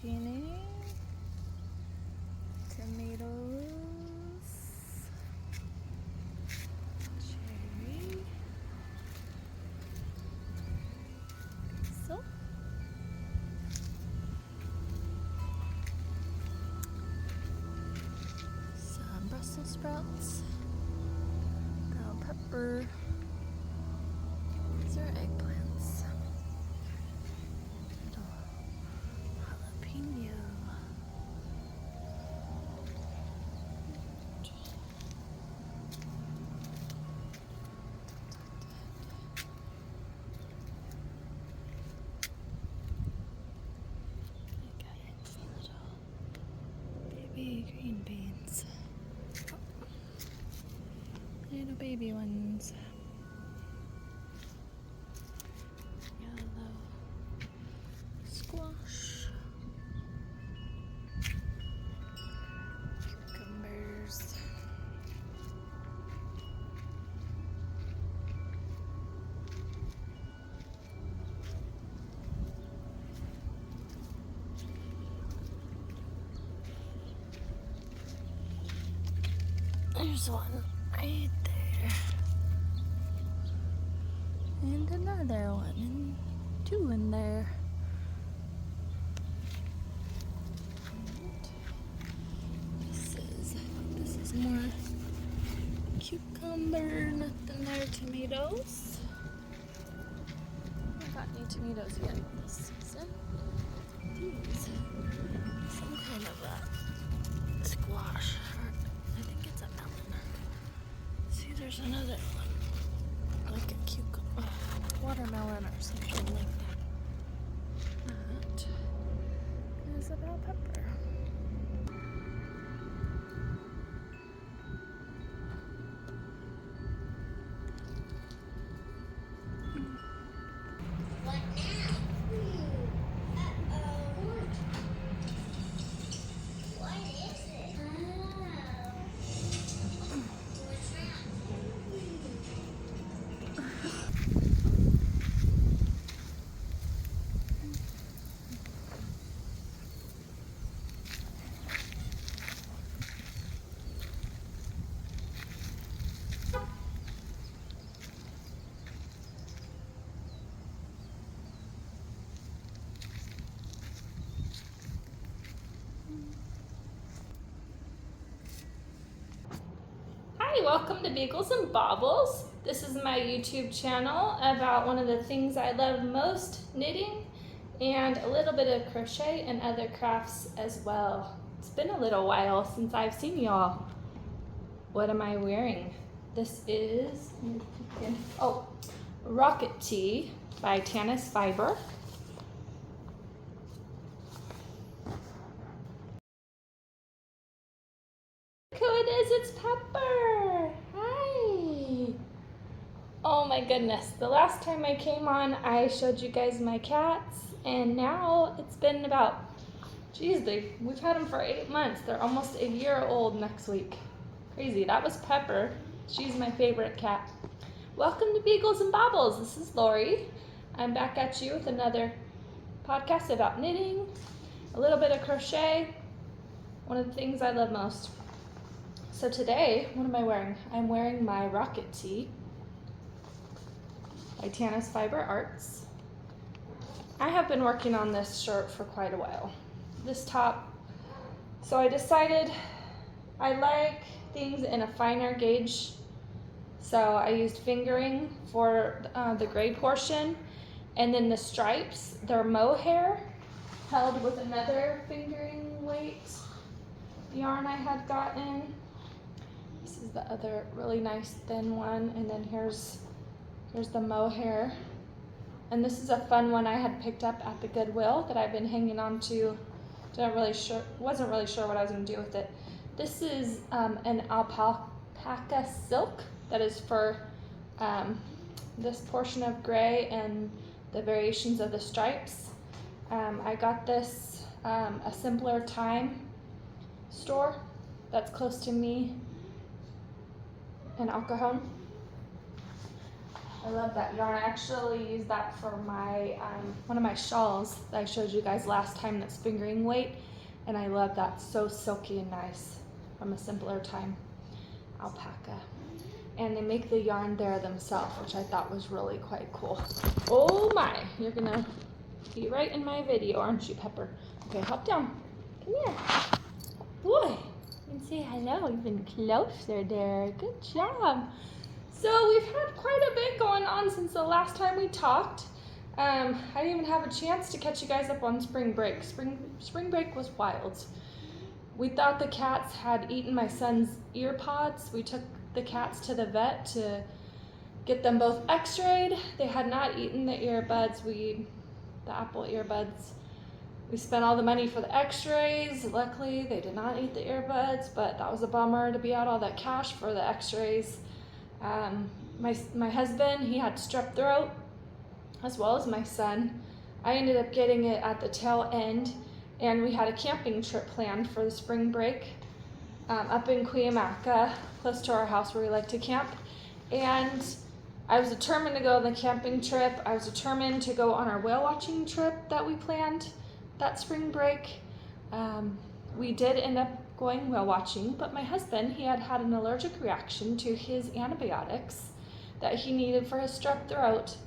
zucchini, tomatoes, cherry, basil, some Brussels sprouts, bell pepper. These are eggplants. Little jalapeno. I got it. Little baby green beans. Little baby ones. Yellow squash. Cucumbers. There's one right there. And another one, and two in there. And this is more cucumber, nothing there. Tomatoes. I haven't got any tomatoes yet this season. These, some kind of a squash. I think it's a melon. See, there's another one, like a cucumber, watermelon or something like that. That is a bell pepper. Hi, welcome to Beagles and Bobbles. This is my YouTube channel about one of the things I love most, knitting, and a little bit of crochet and other crafts as well. It's been a little while since I've seen y'all. What am I wearing? This is, Rocket Tee by Tanis Fiber. Look who it is, it's Pepper. Hi. Oh my goodness, the last time I came on, I showed you guys my cats, and now it's been about, we've had them for 8 months. They're almost a year old next week. Crazy. That was Pepper. She's my favorite cat. Welcome to Beagles and Bobbles. This is Lori. I'm back at you with another podcast about knitting, a little bit of crochet, one of the things I love most. So today, what am I wearing? I'm wearing my Rocket Tee by Tanis Fiber Arts. I have been working on this shirt for quite a while. This top. So I decided I like things in a finer gauge. So I used fingering for the gray portion, and then the stripes, they're mohair held with another fingering weight yarn I had gotten. This is the other really nice thin one, and then here's the mohair. And this is a fun one I had picked up at the Goodwill that I've been hanging on to. Wasn't really sure what I was going to do with it. This is an alpaca silk that is for this portion of gray and the variations of the stripes. I got this a Simpler Time store that's close to me in El Cajon. I love that yarn. I actually use that for my one of my shawls that I showed you guys last time that's fingering weight, and I love that. So silky and nice from a simpler time. Alpaca. And they make the yarn there themselves, which I thought was really quite cool. Oh my, you're gonna be right in my video, aren't you, Pepper? Okay, hop down. Come here. Boy, you can say hello even closer there. Good job. So we've had quite a bit going on since the last time we talked. I didn't even have a chance to catch you guys up on spring break. Spring break was wild. We thought the cats had eaten my son's ear pods. We took the cats to the vet to get them both x-rayed. They had not eaten the earbuds, the Apple earbuds. We spent all the money for the x-rays. Luckily, they did not eat the earbuds, but that was a bummer to be out all that cash for the x-rays. My husband, he had strep throat, as well as my son. I ended up getting it at the tail end, and we had a camping trip planned for the spring break up in Cuyamaca, close to our house where we like to camp. And I was determined to go on the camping trip. I was determined to go on our whale watching trip that we planned that spring break. We did end up going whale watching, but my husband, he had an allergic reaction to his antibiotics that he needed for his strep throat.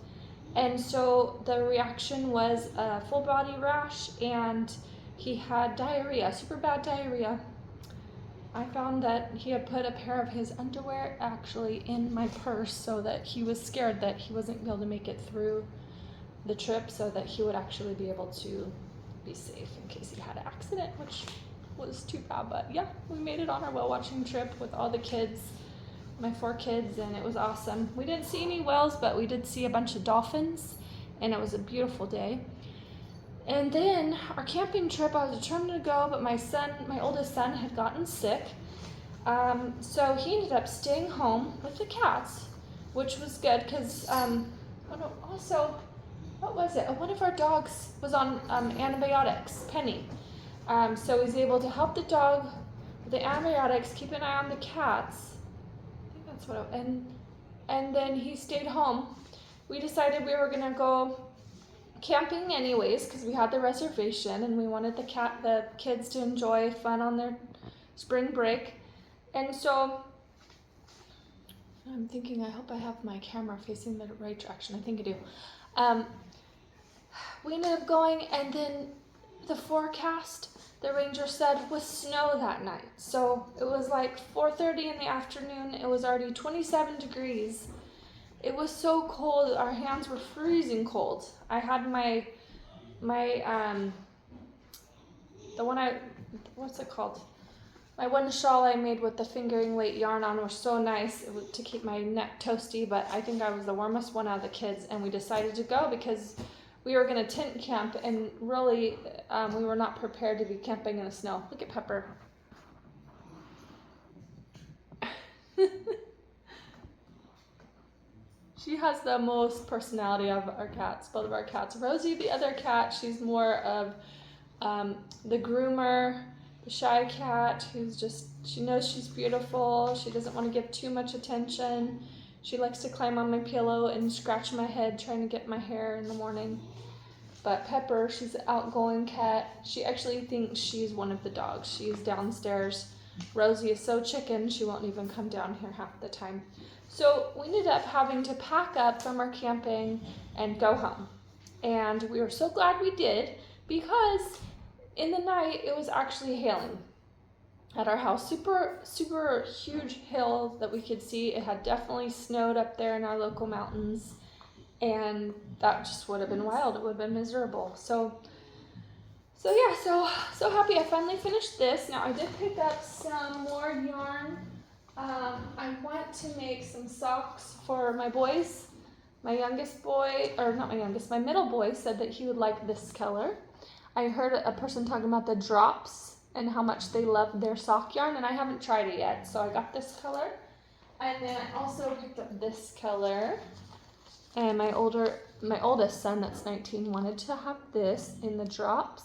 And so the reaction was a full body rash, and he had diarrhea, super bad diarrhea. I found that he had put a pair of his underwear actually in my purse so that he was scared that he wasn't able to make it through the trip, so that he would actually be able to be safe in case he had an accident, which was too bad. But yeah, we made it on our whale watching trip with all the kids, my 4 kids, and it was awesome. We didn't see any whales, but we did see a bunch of dolphins, and it was a beautiful day. And then our camping trip, I was determined to go, but my oldest son, had gotten sick. So he ended up staying home with the cats, which was good because, also, what was it? One of our dogs was on antibiotics, Penny. So he was able to help the dog with the antibiotics, keep an eye on the cats. I think that's what and then he stayed home. We decided we were gonna go camping anyways because we had the reservation and we wanted the kids to enjoy fun on their spring break. And so I'm thinking, I hope I have my camera facing the right direction. I think I do. We ended up going, and then the forecast, the ranger said, was snow that night. So it was like 4:30 in the afternoon. It was already 27 degrees. It was so cold. Our hands were freezing cold. I had what's it called? My one shawl I made with the fingering weight yarn on was so nice to keep my neck toasty, but I think I was the warmest one out of the kids, and we decided to go because we were going to tent camp, and really we were not prepared to be camping in the snow. Look at Pepper. She has the most personality of our cats, both of our cats. Rosie, the other cat, she's more of the groomer, the shy cat who's just, she knows she's beautiful. She doesn't want to give too much attention. She likes to climb on my pillow and scratch my head trying to get my hair in the morning. But Pepper, she's an outgoing cat. She actually thinks she's one of the dogs. She's downstairs. Rosie is so chicken, she won't even come down here half the time. So we ended up having to pack up from our camping and go home. And we were so glad we did, because in the night it was actually hailing at our house. Super, super huge hail that we could see. It had definitely snowed up there in our local mountains. And that just would have been wild. It would have been miserable. So yeah, so happy I finally finished this. Now I did pick up some more yarn. I want to make some socks for my boys. My youngest boy, or not my youngest, my middle boy said that he would like this color. I heard a person talking about the drops and how much they love their sock yarn, and I haven't tried it yet, so I got this color. And then I also picked up this color. And my oldest son, that's 19, wanted to have this in the drops.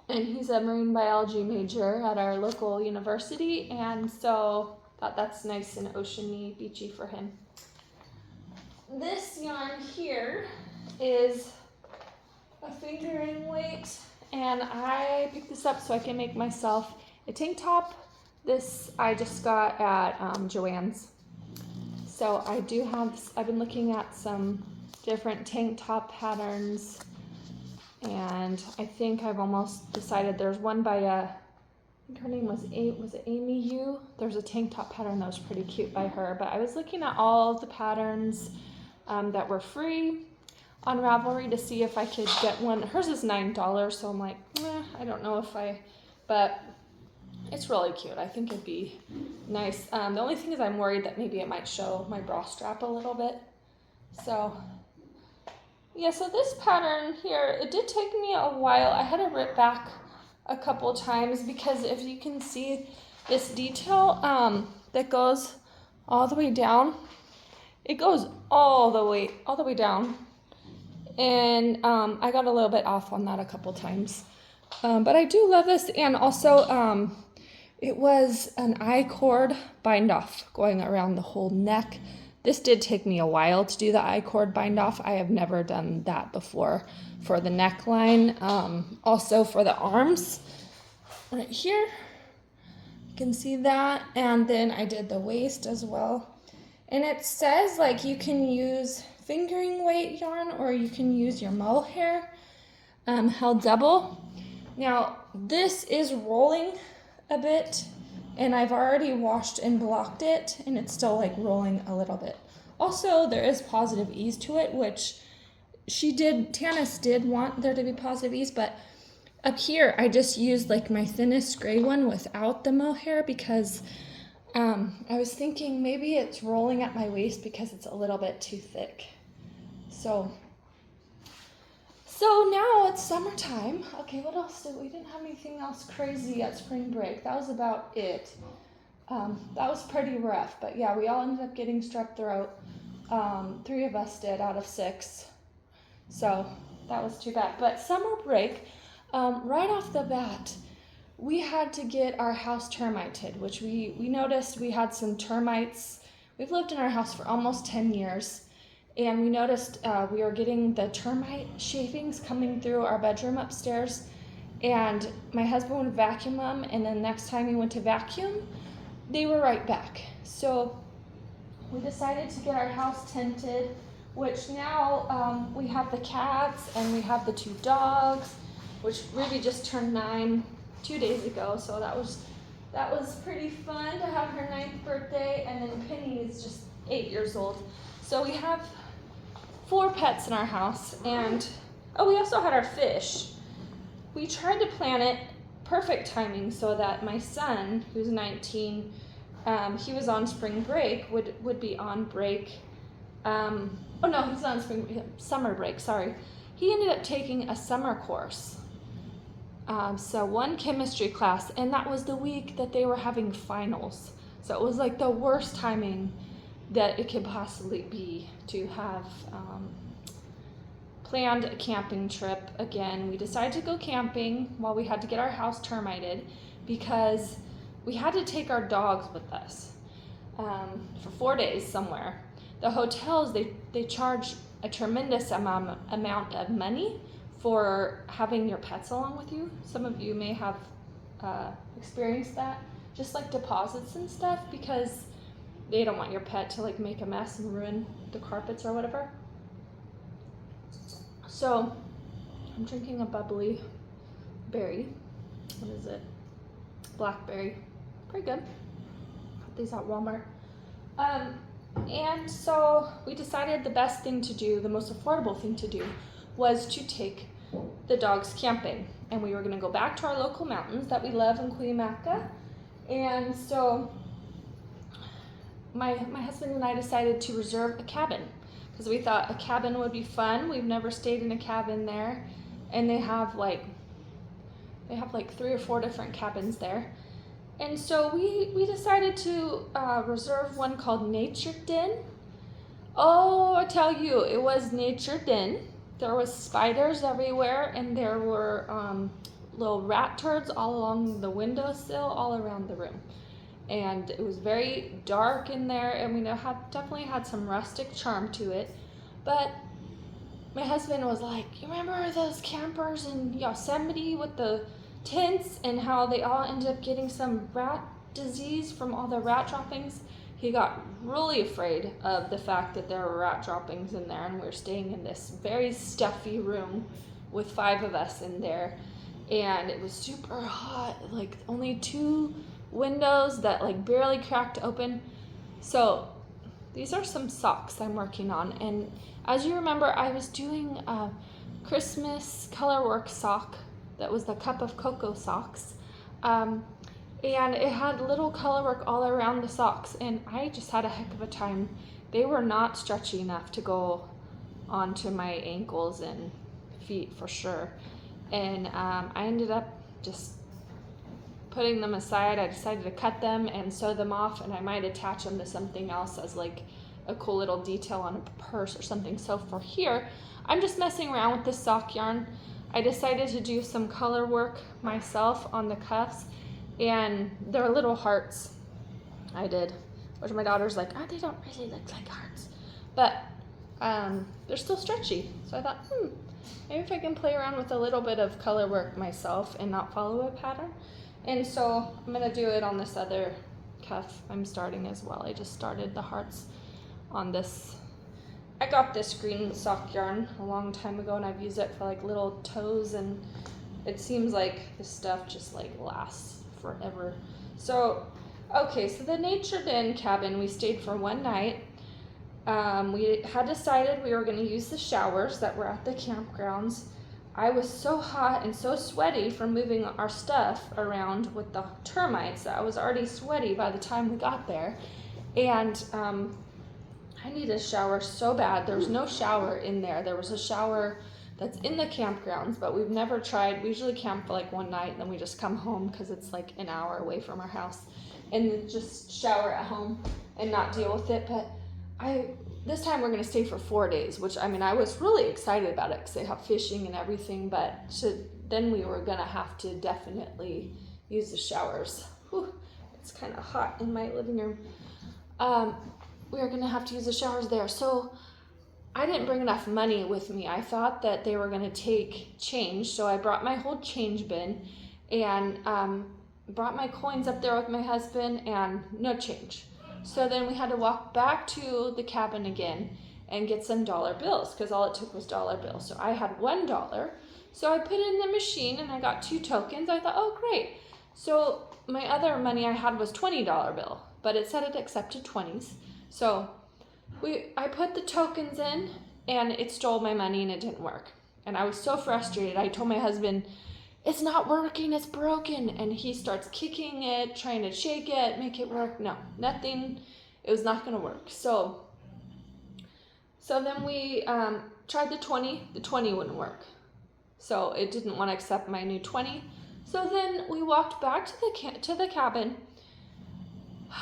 And he's a marine biology major at our local university, and so thought that's nice and oceany, beachy for him. this yarn here is a fingering weight, and I picked this up so I can make myself a tank top. This I just got at Joann's. So I do have, I've been looking at some different tank top patterns, and I think I've almost decided there's one by I think her name was it Amy Yu? There's a tank top pattern that was pretty cute by her, but I was looking at all of the patterns that were free on Ravelry to see if I could get one. Hers is $9, so I'm like, I don't know if but it's really cute. I think it'd be nice. The only thing is I'm worried that maybe it might show my bra strap a little bit. So yeah, so this pattern here, it did take me a while. I had to rip back a couple times because if you can see this detail that goes all the way down, it goes all the way down. And I got a little bit off on that a couple times. But I do love this, and also it was an I-cord bind off going around the whole neck. This did take me a while to do the I-cord bind off. I have never done that before for the neckline. Also for the arms right here, you can see that. And then I did the waist as well. And it says like you can use fingering weight yarn or you can use your mohair held double. Now this is rolling a bit, and I've already washed and blocked it, and it's still like rolling a little bit. Also, there is positive ease to it, which Tanis did want there to be positive ease, but up here I just used like my thinnest gray one without the mohair because I was thinking maybe it's rolling at my waist because it's a little bit too thick. So now it's summertime. Okay, what else we didn't have anything else crazy at spring break. That was about it. That was pretty rough, but yeah, we all ended up getting strep throat. 3 of us did out of 6. So that was too bad. But summer break, right off the bat, we had to get our house termited, which we noticed we had some termites. We've lived in our house for almost 10 years. And we noticed we were getting the termite shavings coming through our bedroom upstairs. And my husband would vacuum them, and then next time he went to vacuum, they were right back. So we decided to get our house tinted, which now we have the cats and we have the 2 dogs, which Ruby just turned 9 2 days ago. So that was pretty fun to have her 9th birthday. And then Penny is just 8 years old. So we have 4 pets in our house, and we also had our fish. We tried to plan it perfect timing so that my son, who's 19, he was on spring break, would be on break. Oh no, he's not on summer break, sorry. He ended up taking a summer course. So 1 chemistry class, and that was the week that they were having finals. So it was like the worst timing that it could possibly be to have planned a camping trip again. We decided to go camping while we had to get our house termited because we had to take our dogs with us for 4 days somewhere. The hotels, they charge a tremendous amount of money for having your pets along with you. Some of you may have experienced that, just like deposits and stuff, because they don't want your pet to like make a mess and ruin the carpets or whatever. So I'm drinking a bubbly berry. What is it? Blackberry. Pretty good. Got these at Walmart. And so we decided the best thing to do, the most affordable thing to do, was to take the dogs camping. And we were going to go back to our local mountains that we love in Cuyamaca. And so my husband and I decided to reserve a cabin because we thought a cabin would be fun. We've never stayed in a cabin there, and they have like 3 or 4 different cabins there. And so we decided to reserve one called Nature Den. Oh, I tell you, it was Nature Den. There was spiders everywhere, and there were little rat turds all along the windowsill, all around the room. and it was very dark in there, and we definitely had some rustic charm to it. But my husband was like, you remember those campers in Yosemite with the tents and how they all ended up getting some rat disease from all the rat droppings? He got really afraid of the fact that there were rat droppings in there, and we were staying in this very stuffy room with 5 of us in there, and it was super hot, like only 2 windows that like barely cracked open. So these are some socks I'm working on, and as you remember, I was doing a Christmas color work sock that was the cup of cocoa socks, and it had little color work all around the socks, and I just had a heck of a time. They were not stretchy enough to go onto my ankles and feet for sure, and I ended up just putting them aside. I decided to cut them and sew them off, and I might attach them to something else as like a cool little detail on a purse or something. So for here, I'm just messing around with this sock yarn. I decided to do some color work myself on the cuffs, and they're little hearts I did, which my daughter's like, oh, they don't really look like hearts, but they're still stretchy. So I thought, maybe if I can play around with a little bit of color work myself and not follow a pattern. And so I'm gonna do it on this other cuff I'm starting as well. I just started the hearts on this. I got this green sock yarn a long time ago, and I've used it for like little toes, and it seems like this stuff just like lasts forever. So, okay, so the Natured Inn cabin, we stayed for one night. We had decided we were going to use the showers that were at the campgrounds. I was so hot and so sweaty from moving our stuff around with the termites that I was already sweaty by the time we got there. And I needed a shower so bad. There was no shower in there. There was a shower that's in the campgrounds, but we've never tried. We usually camp for like one night, and then we just come home because it's like an hour away from our house, and then just shower at home and not deal with it. But this time we're going to stay for 4 days, which I mean, I was really excited about it because they have fishing and everything, but then we were going to have to definitely use the showers. Whew, it's kind of hot in my living room. We were going to have to use the showers there. So I didn't bring enough money with me. I thought that they were going to take change, so I brought my whole change bin and brought my coins up there with my husband, and no change. So then we had to walk back to the cabin again and get some dollar bills, because all it took was dollar bills. So I had $1. So I put it in the machine and I got 2 tokens. I thought, oh, great. So my other money I had was $20 bill, but it said it accepted 20s. So I put the tokens in, and it stole my money, and it didn't work. And I was so frustrated. I told my husband, it's not working, it's broken. And he starts kicking it, trying to shake it, make it work. No, nothing. It was not going to work. So then we tried the 20. The 20 wouldn't work. So it didn't want to accept my new 20. So then we walked back to the cabin.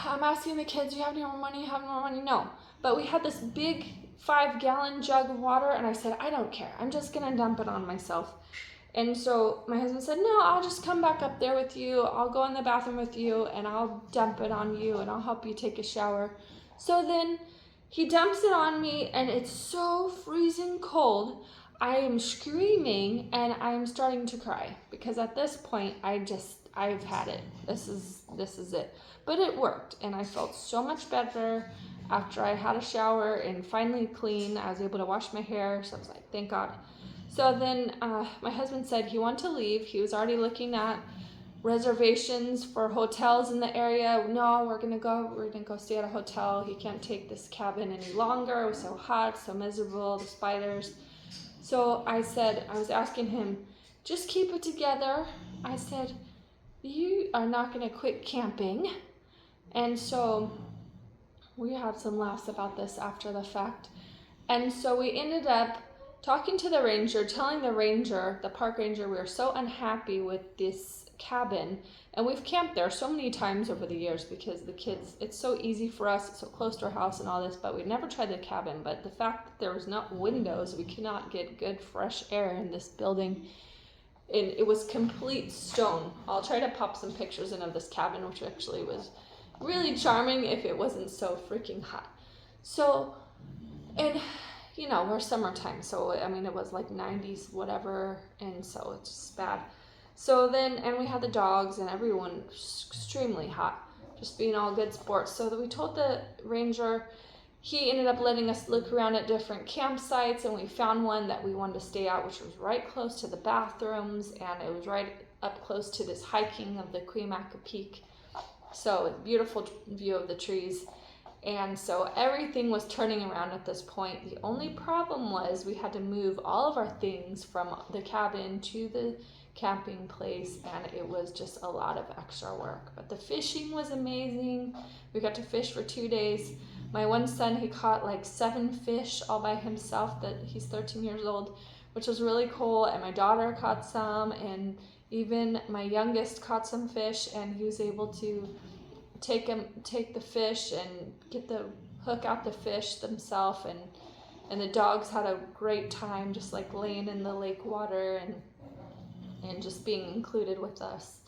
I'm asking the kids, do you have any more money? Have any more money? No. But we had this big 5-gallon jug of water, and I said, I don't care. I'm just going to dump it on myself. And so my husband said, no, I'll just come back up there with you. I'll go in the bathroom with you, and I'll dump it on you, and I'll help you take a shower. So then he dumps it on me, and it's so freezing cold. I am screaming, and I'm starting to cry, because at this point, I've had it. This is it. But it worked, and I felt so much better after I had a shower and finally clean. I was able to wash my hair, so I was like, thank God. So then my husband said he wanted to leave. He was already looking at reservations for hotels in the area. No, we're gonna go stay at a hotel. He can't take this cabin any longer. It was so hot, so miserable, the spiders. So I was asking him, just keep it together. I said, you are not gonna quit camping. And so we had some laughs about this after the fact. And so we ended up talking to the ranger, telling the ranger, the park ranger, we were so unhappy with this cabin. And we've camped there so many times over the years because the kids, it's so easy for us, it's so close to our house and all this, but we never tried the cabin. But the fact that there was not windows, we could not get good fresh air in this building. It was complete stone. I'll try to pop some pictures in of this cabin, which actually was really charming if it wasn't so freaking hot. So, and you know, we're summertime, so I mean, it was like 90s, whatever, and so it's just bad. So then, and we had the dogs and everyone extremely hot, just being all good sports. So we told the ranger, he ended up letting us look around at different campsites, and we found one that we wanted to stay at, which was right close to the bathrooms, and it was right up close to this hiking of the Cuimaca Peak. So beautiful view of the trees. And so everything was turning around at this point. The only problem was we had to move all of our things from the cabin to the camping place, and it was just a lot of extra work. But the fishing was amazing. We got to fish for 2 days. My one son, he caught like 7 fish all by himself. That he's 13 years old, which was really cool. And my daughter caught some, and even my youngest caught some fish, and he was able to take the fish and get the hook out the fish themselves, and the dogs had a great time just like laying in the lake water and just being included with us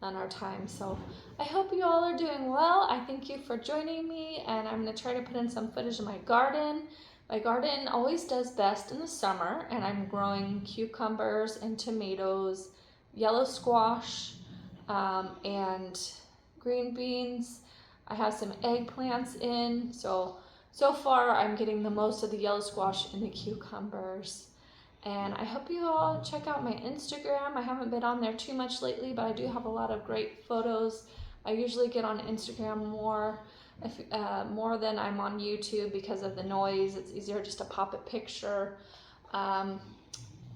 on our time. So I hope you all are doing well. I thank you for joining me, and I'm going to try to put in some footage of my garden. My garden always does best in the summer, and I'm growing cucumbers and tomatoes, yellow squash, and green beans. I have some eggplants in, so far I'm getting the most of the yellow squash and the cucumbers. And I hope you all check out my Instagram. I haven't been on there too much lately, but I do have a lot of great photos. I usually get on Instagram more than I'm on YouTube because of the noise. It's easier just to pop a picture.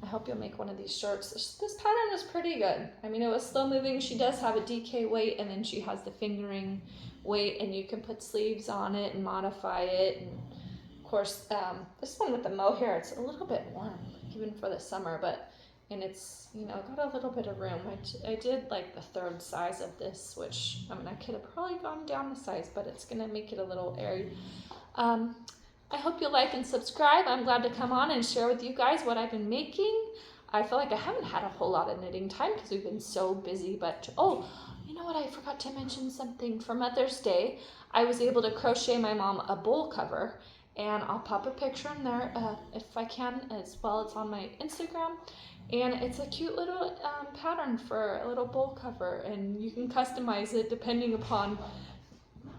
I hope you'll make one of these shirts. This pattern was pretty good. I mean, it was slow moving. She does have a DK weight, and then she has the fingering weight, and you can put sleeves on it and modify it. And of course, this one with the mohair, it's a little bit warm, even for the summer, and it's, you know, got a little bit of room. I did like the 3rd size of this, which, I mean, I could have probably gone down a size, but it's gonna make it a little airy. I hope you'll like and subscribe. I'm glad to come on and share with you guys what I've been making. I feel like I haven't had a whole lot of knitting time because we've been so busy, but oh, you know what, I forgot to mention something. For Mother's Day, I was able to crochet my mom a bowl cover, and I'll pop a picture in there if I can as well. It's on my Instagram, and it's a cute little pattern for a little bowl cover, and you can customize it depending upon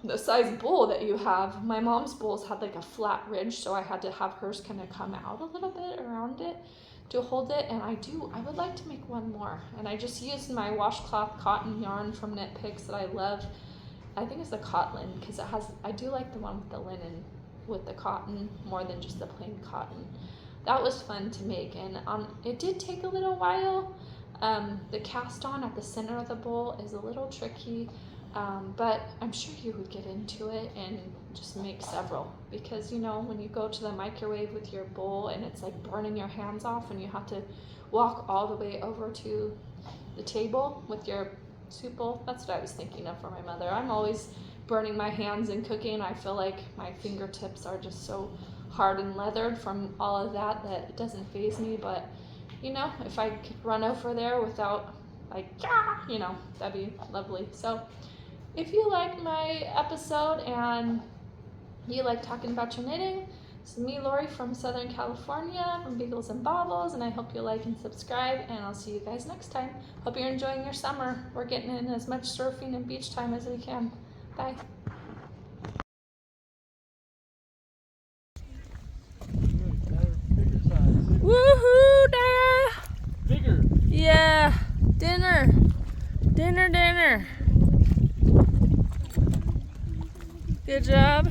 the size bowl that you have. My mom's bowls had like a flat ridge, so I had to have hers kind of come out a little bit around it to hold it, and I would like to make one more. And I just used my washcloth cotton yarn from Knit Picks that I love. I think it's the Cotton, because I do like the one with the linen with the cotton more than just the plain cotton. That was fun to make, and it did take a little while. The cast on at the center of the bowl is a little tricky. But I'm sure you would get into it and just make several, because you know, when you go to the microwave with your bowl and it's like burning your hands off, and you have to walk all the way over to the table with your soup bowl. That's what I was thinking of for my mother. I'm always burning my hands in cooking. I feel like my fingertips are just so hard and leathered from all of that it doesn't faze me. But you know, if I could run over there without like, you know, that'd be lovely. So if you like my episode and you like talking about your knitting, it's me, Lori, from Southern California, from Beagles and Bobbles, and I hope you like and subscribe, and I'll see you guys next time. Hope you're enjoying your summer. We're getting in as much surfing and beach time as we can. Bye. Woohoo, Dad! Bigger. Yeah, dinner. Good job.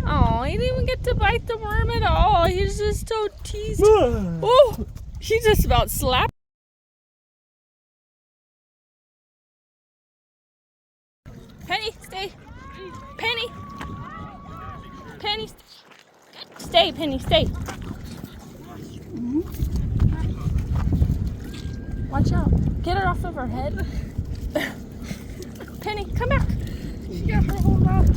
Oh, he didn't even get to bite the worm at all. He's just so teased. Oh, he just about slapped. Penny, stay. Penny. Stay, Penny, stay. Watch out. Get her off of her head. Penny, come back. She got her whole mouth.